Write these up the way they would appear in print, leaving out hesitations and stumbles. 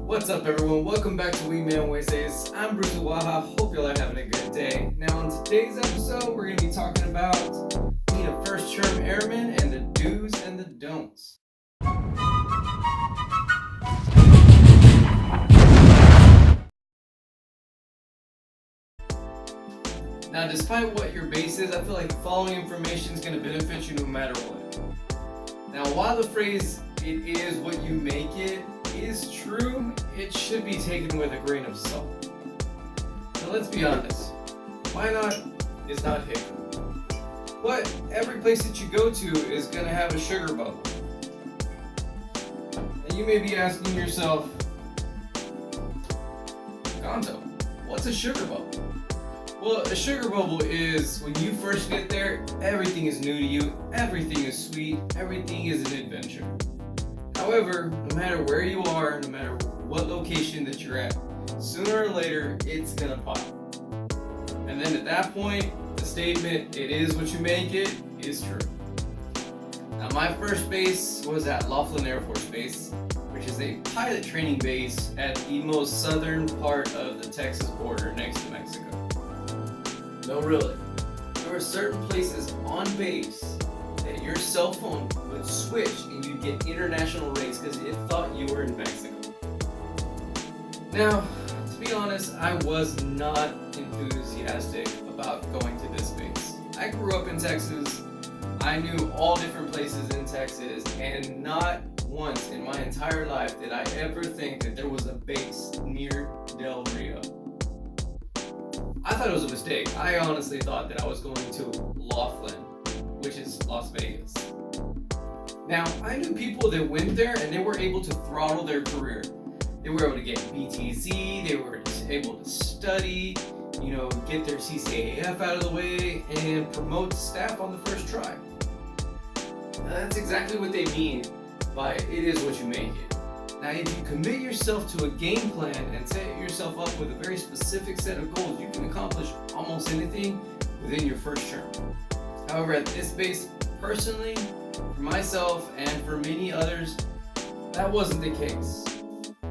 What's up, everyone? Welcome back to Wingman Wednesdays. I'm Bruce Waha. Hope y'all are having a good day. Now, on today's episode, we're going to be talking about being a First Term Airman and the do's and the don'ts. Now, despite what your base is, I feel like the following information is going to benefit you no matter what. Now, while the phrase, "it is what you make it," is true, it should be taken with a grain of salt. Now, let's be honest. Why not is not hate. But every place that you go to is going to have a sugar bubble. And you may be asking yourself, Gonzo, what's a sugar bubble? Well, a sugar bubble is when you first get there, everything is new to you, everything is sweet, everything is an adventure. However, no matter where you are, no matter what location that you're at, sooner or later, it's gonna pop. And then at that point, the statement, "it is what you make it," is true. Now, my first base was at Laughlin Air Force Base, which is a pilot training base at the most southern part of the Texas border next to Mexico. No, really. There were certain places on base that your cell phone would switch and you'd get international rates because it thought you were in Mexico. Now, to be honest, I was not enthusiastic about going to this base. I grew up in Texas. I knew all different places in Texas, and not once in my entire life did I ever think that there was a base near Del Rio. I thought it was a mistake. I honestly thought that I was going to Laughlin, which is Las Vegas. Now, I knew people that went there and they were able to throttle their career. They were able to get BTZ, they were able to study, get their CCAF out of the way, and promote staff on the first try. Now, that's exactly what they mean by "it is what you make it." Now, if you commit yourself to a game plan and set yourself up with a very specific set of goals, you can accomplish almost anything within your first term. However, at this base, personally, for myself and for many others, that wasn't the case.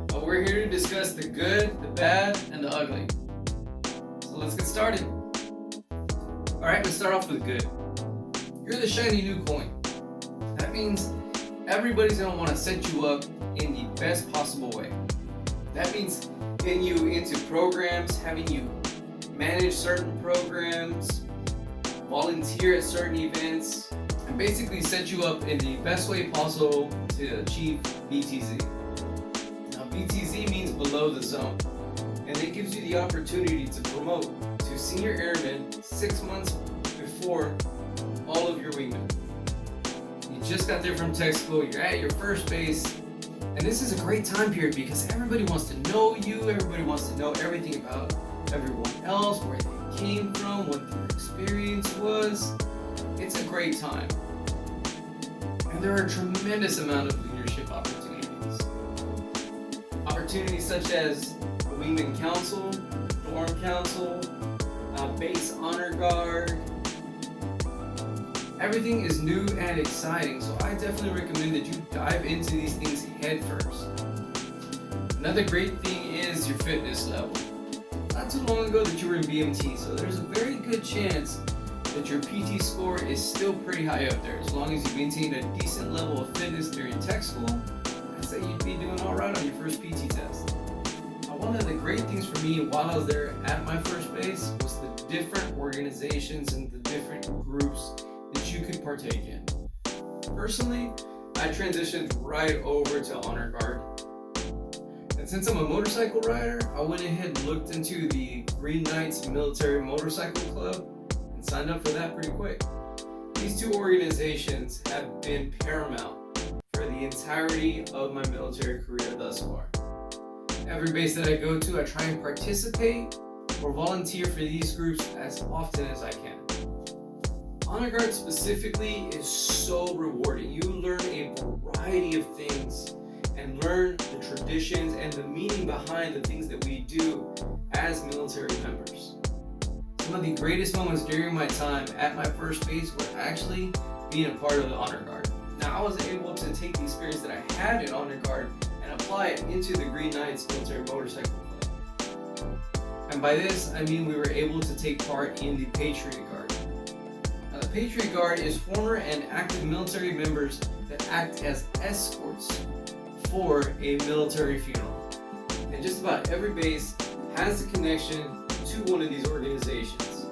But we're here to discuss the good, the bad, and the ugly. So let's get started. Alright, let's start off with good. You're the shiny new coin. That means everybody's going to want to set you up in the best possible way. That means getting you into programs, having you manage certain programs, volunteer at certain events, and basically set you up in the best way possible to achieve BTZ. Now, BTZ means below the zone, and it gives you the opportunity to promote to senior airman 6 months before all of your wingmen. You just got there from tech school, you're at your first base, and this is a great time period because everybody wants to know you, everybody wants to know everything about everyone else, where they came from, what their experience was. It's a great time. And there are a tremendous amount of leadership opportunities. Opportunities such as the Wingman Council, Dorm Council, Base Honor Guard. Everything is new and exciting, so I definitely recommend that you dive into these things head first. Another great thing is your fitness level. Not too long ago that you were in BMT, so there's a very good chance that your PT score is still pretty high up there. As long as you maintain a decent level of fitness during tech school, I'd say you'd be doing all right on your first PT test. Now, one of the great things for me while I was there at my first base was the different organizations and the different groups that you could partake in. Personally, I transitioned right over to Honor Guard. And since I'm a motorcycle rider, I went ahead and looked into the Green Knights Military Motorcycle Club and signed up for that pretty quick. These two organizations have been paramount for the entirety of my military career thus far. Every base that I go to, I try and participate or volunteer for these groups as often as I can. Honor Guard specifically is so rewarding. You learn a variety of things and learn the traditions and the meaning behind the things that we do as military members. Some of the greatest moments during my time at my first base were actually being a part of the Honor Guard. Now, I was able to take the experience that I had in Honor Guard and and apply it into the Green Knights Military Motorcycle Club. And by this, I mean we were able to take part in the Patriot Guard. Now, the Patriot Guard is former and active military members that act as escorts for a military funeral. And just about every base has a connection to one of these organizations.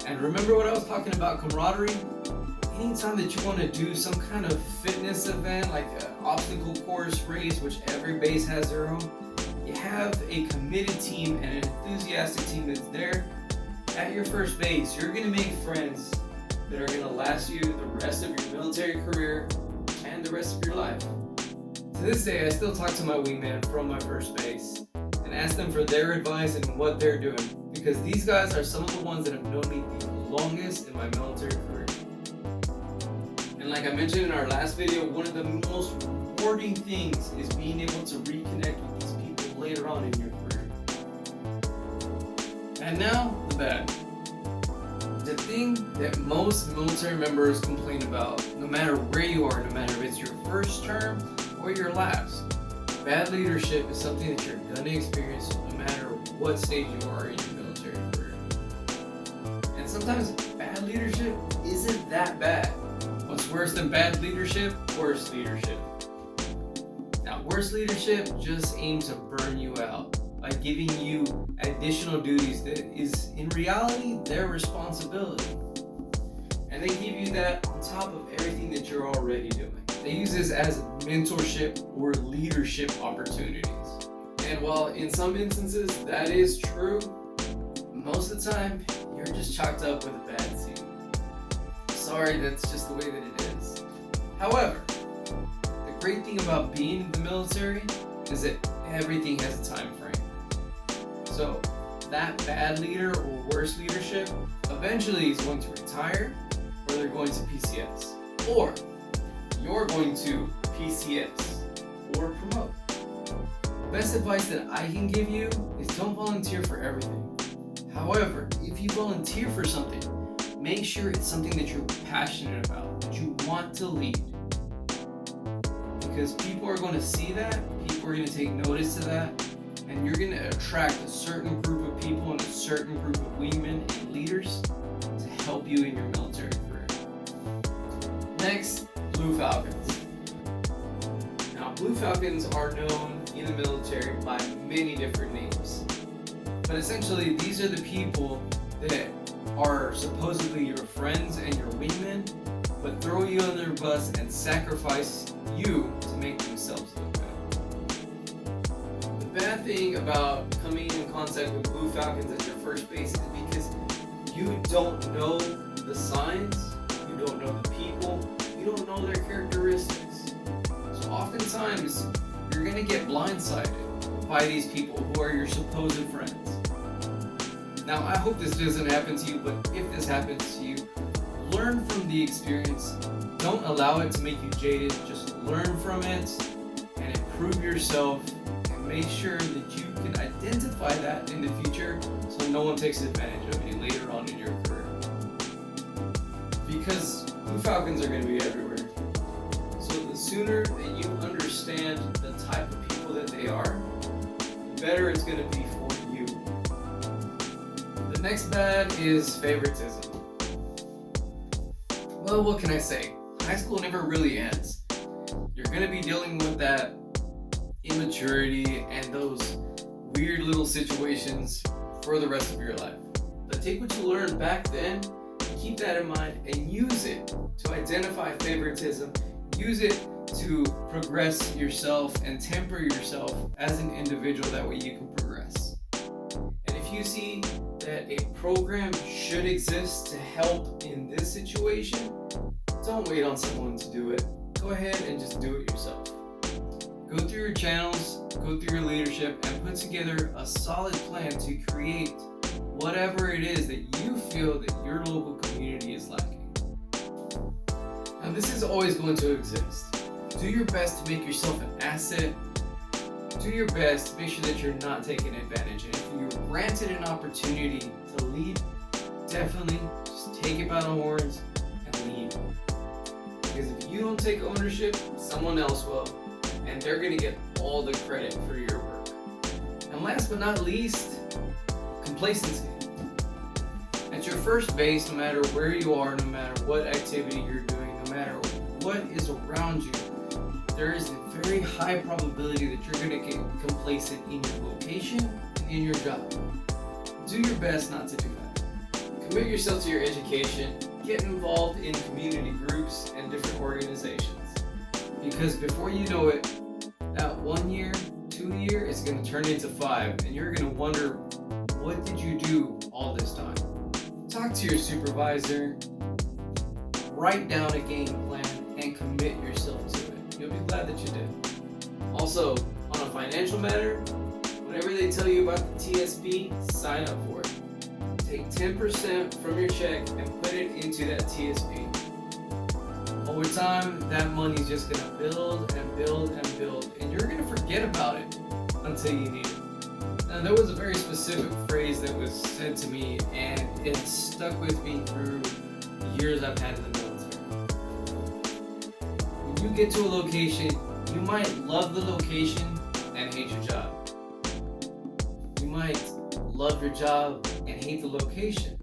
And remember what I was talking about, camaraderie? Anytime that you want to do some kind of fitness event, like an obstacle course race, which every base has their own, you have a committed team and an enthusiastic team that's there at your first base. You're going to make friends that are going to last you the rest of your military career and the rest of your life. To this day, I still talk to my wingman from my first base and ask them for their advice and what they're doing, because these guys are some of the ones that have known me the longest in my military career. And like I mentioned in our last video, one of the most rewarding things is being able to reconnect with these people later on in your career. And now, the bad. The thing that most military members complain about, no matter where you are, no matter if it's your first term or your last, bad leadership is something that you're going to experience no matter what stage you are in your military career. And sometimes bad leadership isn't that bad. What's worse than bad leadership? Worse leadership. Now, worse leadership just aims to burn you out by giving you additional duties that is in reality their responsibility. And they give you that on top of everything that you're already doing. They use this as mentorship or leadership opportunities. And while in some instances that is true, most of the time you're just chalked up with a bad seat. Sorry, that's just the way that it is. However, the great thing about being in the military is that everything has a time frame. So that bad leader or worse leadership eventually is going to retire, or they're going to PCS, or you're going to PCS or promote. The best advice that I can give you is don't volunteer for everything. However, if you volunteer for something, make sure it's something that you're passionate about, that you want to lead. Because people are going to see that, people are going to take notice to that, and you're going to attract a certain group of people and a certain group of wingmen and leaders to help you in your military career. Next, Blue Falcons. Now, Blue Falcons are known in the military by many different names. But essentially, these are the people that are supposedly your friends and your wingmen, but throw you under the bus and sacrifice you to make themselves look bad. The bad thing about coming in contact with Blue Falcons at your first base is because you don't know the signs, you don't know the people, you don't know their characteristics. So oftentimes, you're going to get blindsided by these people who are your supposed friends. Now, I hope this doesn't happen to you, but if this happens to you, learn from the experience. Don't allow it to make you jaded. Just learn from it and improve yourself, and make sure that you can identify that in the future so no one takes advantage of you later on in your career. Because Blue Falcons are going to be everywhere. So the sooner that you understand the type of people that they are, the better it's going to be for you. The next bad is favoritism. Well, what can I say? High school never really ends. You're going to be dealing with that immaturity and those weird little situations for the rest of your life. But take what you learned back then, keep that in mind, and use it to identify favoritism. Use it to progress yourself and temper yourself as an individual. That way you can progress. And if you see that a program should exist to help in this situation, don't wait on someone to do it. Go ahead and just do it yourself. Go through your channels, go through your leadership, and put together a solid plan to create whatever it is that you feel that your local community is lacking. Now, this is always going to exist. Do your best to make yourself an asset. Do your best to make sure that you're not taking advantage. And if you're granted an opportunity to lead, definitely just take it by the horns and lead. Because if you don't take ownership, someone else will. And they're going to get all the credit for your work. And last but not least, complacency. At your first base, no matter where you are, no matter what activity you're doing, no matter what is around you, there is a very high probability that you're going to get complacent in your location and in your job. Do your best not to do that. Commit yourself to your education. Get involved in community groups and different organizations. Because before you know it, that 1 year, 2 year is going to turn into 5, and you're going to wonder, what did you do all this time? Talk to your supervisor, write down a game plan, and commit yourself to it. You'll be glad that you did. Also, on a financial matter, whenever they tell you about the TSP, sign up for it. Take 10% from your check and put it into that TSP. Over time, that money is just going to build and build and build, and you're going to forget about it until you need it. Now, there was a very specific phrase that was said to me, and it stuck with me through the years I've had in the military. When you get to a location, you might love the location and hate your job. You might love your job and hate the location.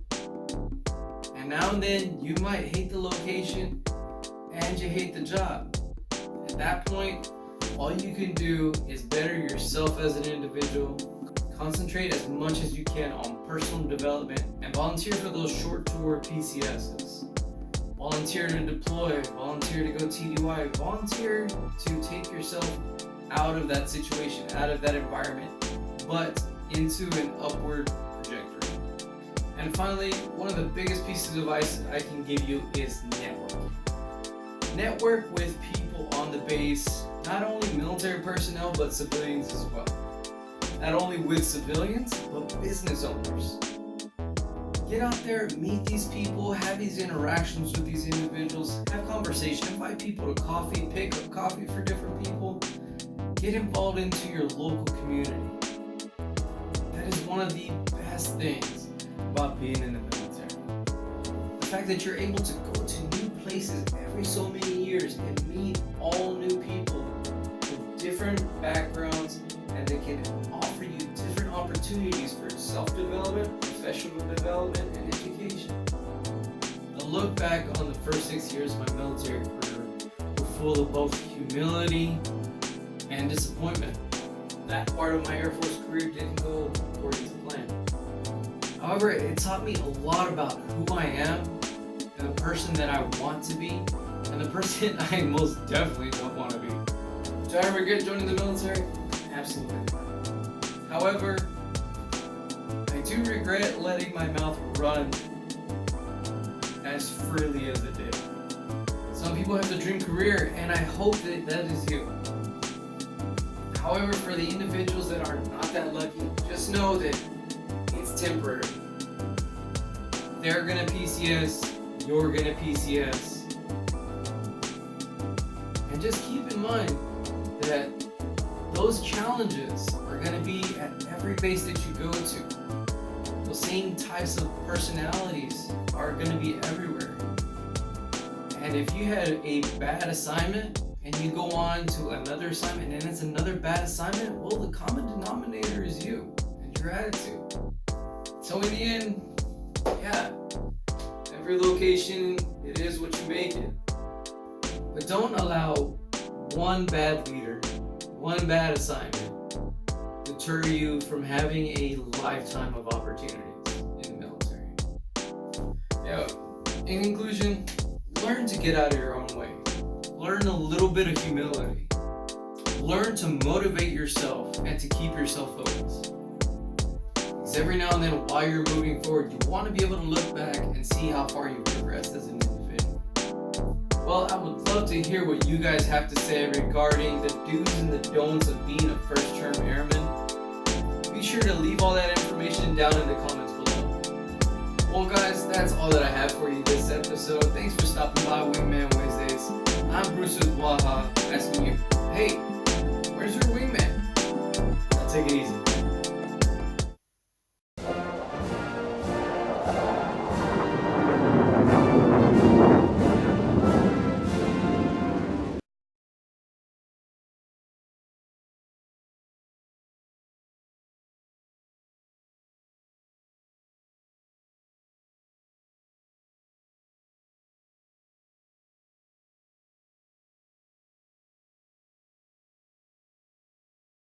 And now and then, you might hate the location and you hate the job. At that point, all you can do is better yourself as an individual, concentrate as much as you can on personal development, and volunteer for those short tour PCSs. Volunteer to deploy, volunteer to go TDY, volunteer to take yourself out of that situation, out of that environment, but into an upward trajectory. And finally, one of the biggest pieces of advice I can give you is network. Network with people on the base, not only military personnel, but civilians as well. Not only with civilians, but business owners. Get out there, meet these people, have these interactions with these individuals, have conversation, invite people to coffee, pick up coffee for different people. Get involved into your local community. That is one of the best things about being in the military. The fact that you're able to go to new places every so many years and meet all new people with different backgrounds, and they can offer you different opportunities for self-development, professional development, and education. A look back on the first 6 years of my military career were full of both humility and disappointment. That part of my Air Force career didn't go according to plan. However, it taught me a lot about who I am, and the person that I want to be, and the person I most definitely don't want to be. Do I regret joining the military? Absolutely not. However, I do regret letting my mouth run as freely as it did. Some people have the dream career, and I hope that that is you. However, for the individuals that are not that lucky, just know that it's temporary. They're gonna PCS, you're gonna PCS. And just keep in mind that those challenges are going to be at every base that you go to. Those same types of personalities are going to be everywhere. And if you had a bad assignment and you go on to another assignment and it's another bad assignment, well, the common denominator is you and your attitude. So in the end, yeah, every location, it is what you make it. But don't allow one bad leader, one bad assignment deter you from having a lifetime of opportunities in the military. Yeah, in conclusion, learn to get out of your own way. Learn a little bit of humility. Learn to motivate yourself and to keep yourself focused. Because every now and then while you're moving forward, you want to be able to look back and see how far you've progressed as an individual. Well, I would love to hear what you guys have to say regarding the do's and the don'ts of being a First Term Airman. Be sure to leave all that information down in the comments below. Well guys, that's all that I have for you this episode. Thanks for stopping by Wingman Wednesdays. I'm Bruce with Waha, asking you, hey, where's your wingman? Now take it easy.